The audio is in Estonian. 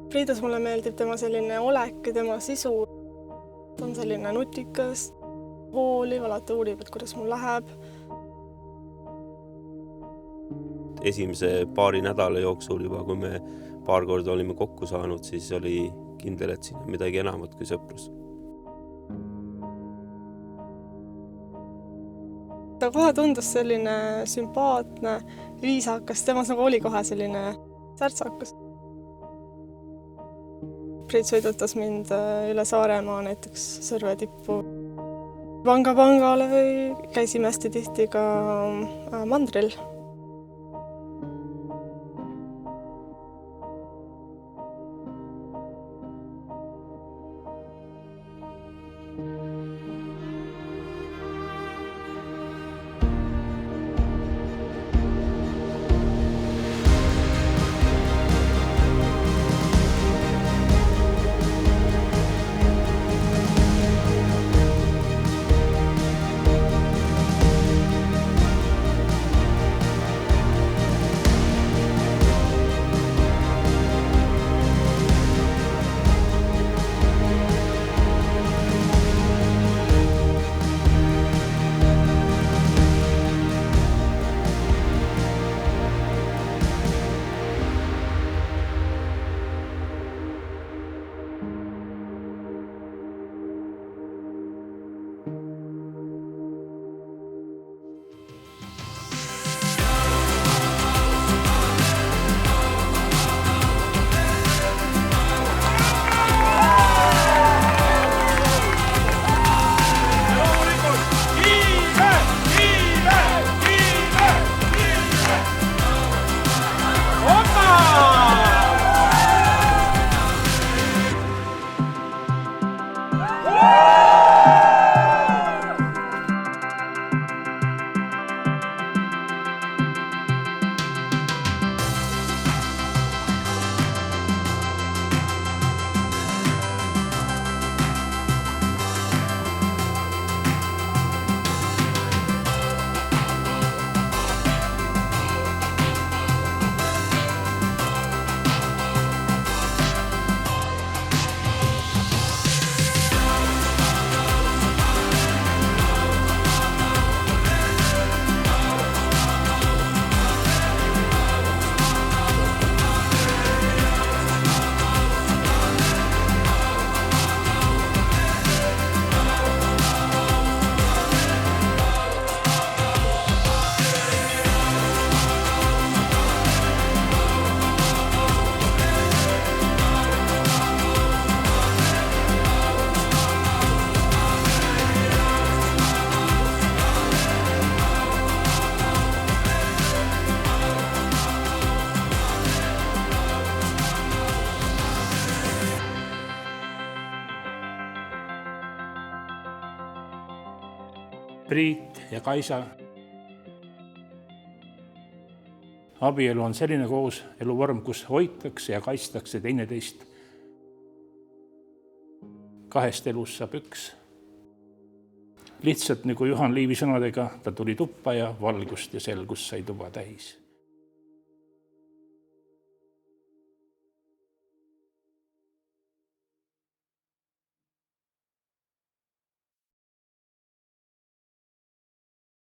Priidus mulle meeldib tema selline olek ja tema sisu. Ta on selline nutikas, hooliv, alati uurib, et kuidas mul läheb. Esimese paari nädala jooksul juba, kui me paar korda olime kokku saanud, siis oli kindel, et siin on midagi enamat kui sõprus. Ta kohe tundus selline sümpaatne, viisakas, temas nagu oli kohe selline särtsakas. Priit sõidutas mind üle Saaremaa näiteks Sõrve tippu. Pangale käisime hästi tihti ka mandril. Priit ja Kaisa. Abielu on selline koos eluvorm, kus hoitakse ja kaitstakse teineteist. Kahest elust saab üks. Lihtsalt nagu Juhan Liivi sõnadega, ta tuli tuppa ja valgust ja selgust sai tuba täis.